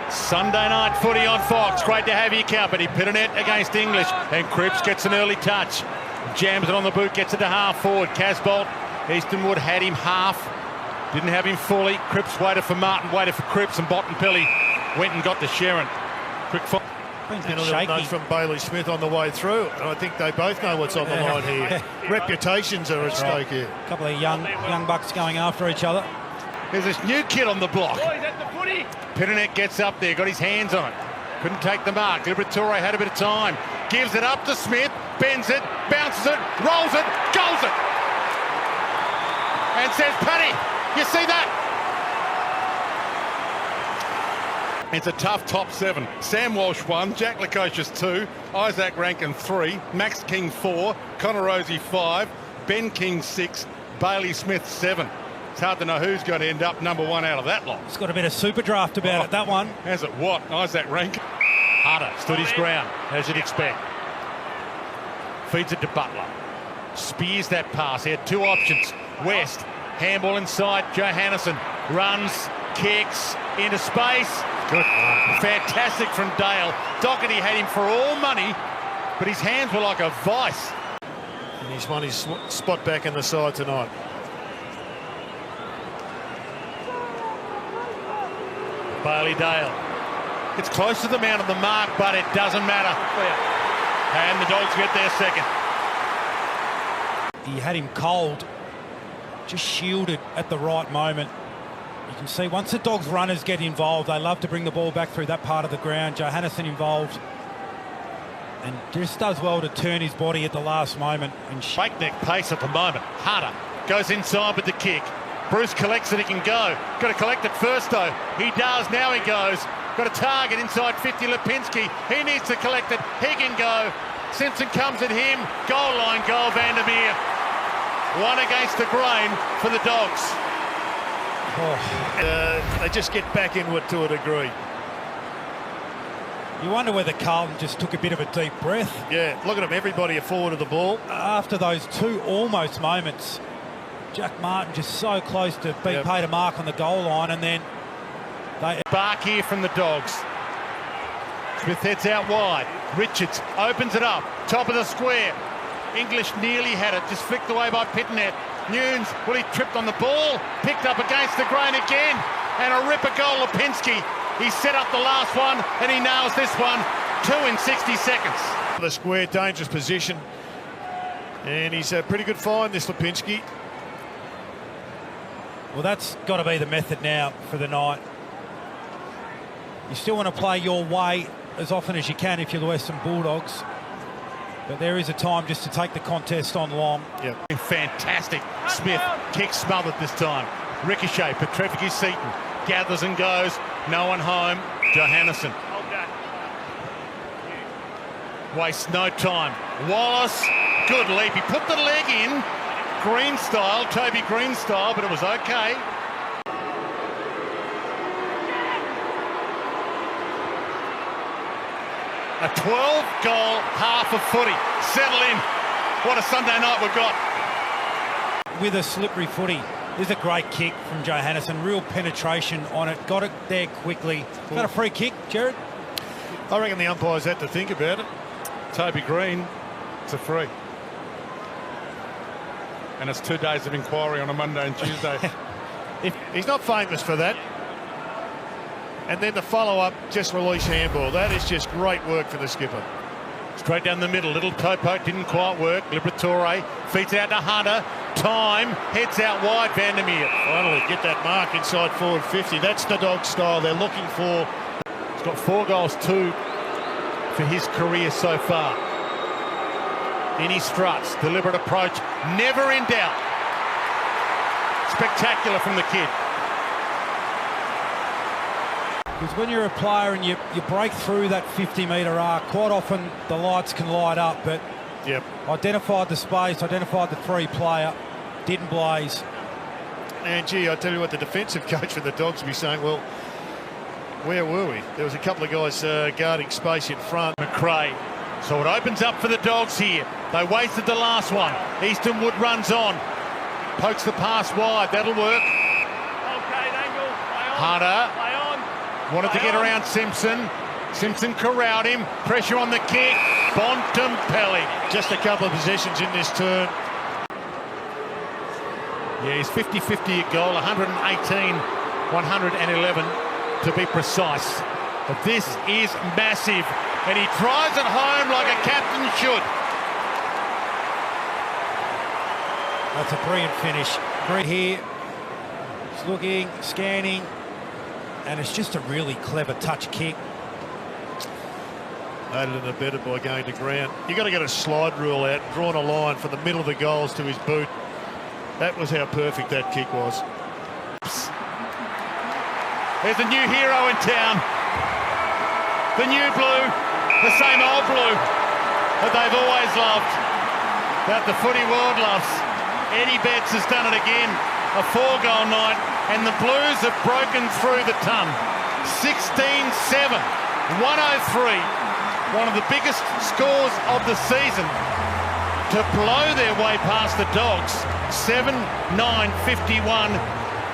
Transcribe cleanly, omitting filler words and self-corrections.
Sunday night footy on Fox. Great to have you company. Pitternet against English, and Cripps gets an early touch. Jams it on the boot, gets it to half forward. Casbolt, Eastonwood had him half, didn't have him fully. Cripps waited for Martin, waited for Cripps, and Bottenpilly went and got to Sharon. Quick fire. And a little note from Bailey Smith on the way through, and I think they both know what's on the line here. Reputations are at stake here. A couple of young bucks going after each other. There's this new kid on the block. Pitternet gets up there, got his hands on it. Couldn't take the mark. Liberatore had a bit of time. Gives it up to Smith, bends it, bounces it, rolls it, goals it. And says, Paddy, you see that? It's a tough top seven. Sam Walsh 1, Jack Lukosius 2, Isaac Rankin 3, Max King 4, Connor Rosie 5, Ben King 6, Bailey Smith 7. It's hard to know who's going to end up number 1 out of that lot. It's got a bit of super draft about it, that one. Has it what? Isaac Rankin. Hunter stood his ground, as you'd expect. Feeds it to Butler. Spears that pass. He had two options. West, handball inside. Johannesson runs, kicks into space. Good. Fantastic from Dale. Doherty had him for all money, but his hands were like a vice. And he's won his spot back in the side tonight. Bailey Dale. It's close to the man on the mark, but it doesn't matter. And the Dogs get their second. He had him cold, just shielded at the right moment. You can see once the Dogs runners get involved, they love to bring the ball back through that part of the ground. Johannesson involved, and just does well to turn his body at the last moment. And breakneck pace at the moment. Hunter goes inside with the kick. Bruce collects it, he can go. Got to collect it first though. He does, now he goes. Got a target inside 50, Lipinski. He needs to collect it, he can go. Simpson comes at him, goal line goal, Vandermeer. One against the grain for the Dogs. They just get back inward to a degree. You wonder whether Carlton just took a bit of a deep breath. Yeah, look at them, everybody forward of the ball. After those two almost moments, Jack Martin just so close to being paid a mark on the goal line, and then they... Bark here from the Dogs. Smith heads out wide. Richards opens it up, top of the square. English nearly had it, just flicked away by Pitternet. Nunes, well, he tripped on the ball, picked up against the grain again, and a ripper goal, Lipinski. He set up the last one, and he nails this one, 2 in 60 seconds. The square, dangerous position, and he's a pretty good find, this Lipinski. Well, that's got to be the method now for the night. You still want to play your way as often as you can if you're the Western Bulldogs, but there is a time just to take the contest on long. Yep. Fantastic. Smith kicks smothered this time. Ricochet, Petrevsky Seaton gathers and goes. No one home. Johannesson. Wastes no time. Wallace, good leap. He put the leg in. Green style, Toby Green style, but it was okay. A 12-goal half of footy. Settle in. What a Sunday night we've got. With a slippery footy. There's a great kick from Johannesson. Real penetration on it. Got it there quickly. Got a free kick, Jared? I reckon the umpires had to think about it. Toby Green, it's a free. And it's 2 days of inquiry on a Monday and Tuesday. He's not famous for that. And then the follow-up, just release handball. That is just great work for the skipper. Straight down the middle, little toe poke, didn't quite work. Liberatore feeds out to Hunter. Time, heads out wide, Vandermeer. Finally get that mark inside forward 50. That's the Dog style they're looking for. He's got 4 goals, 2 for his career so far. In he struts, deliberate approach, never in doubt. Spectacular from the kid. Because when you're a player and you break through that 50-metre arc, quite often the lights can light up, but identified the space, identified the free player, didn't blaze. And gee, I tell you what, the defensive coach for the Dogs will be saying, well, where were we? There was a couple of guys guarding space in front. McRae. So it opens up for the Dogs here. They wasted the last one. Eastonwood runs on. Pokes the pass wide. That'll work. Okay, Dangle. Hunter. Wanted to get around Simpson. Simpson corralled him. Pressure on the kick. Bontempelli. Just a couple of possessions in this turn. Yeah, he's 50-50 at goal, 118, 111 to be precise. But this is massive, and he drives it home like a captain should. That's a brilliant finish. Great here. He's looking, scanning, and it's just a really clever touch kick. Aided and abetted by going to ground. You've got to get a slide rule out, drawn a line from the middle of the goals to his boot. That was how perfect that kick was. There's a new hero in town. The new blue, the same old blue that they've always loved, that the footy world loves. Eddie Betts has done it again, a 4-goal night, and the Blues have broken through the ton. 16-7, 103, one of the biggest scores of the season to blow their way past the Dogs. 7-9-51.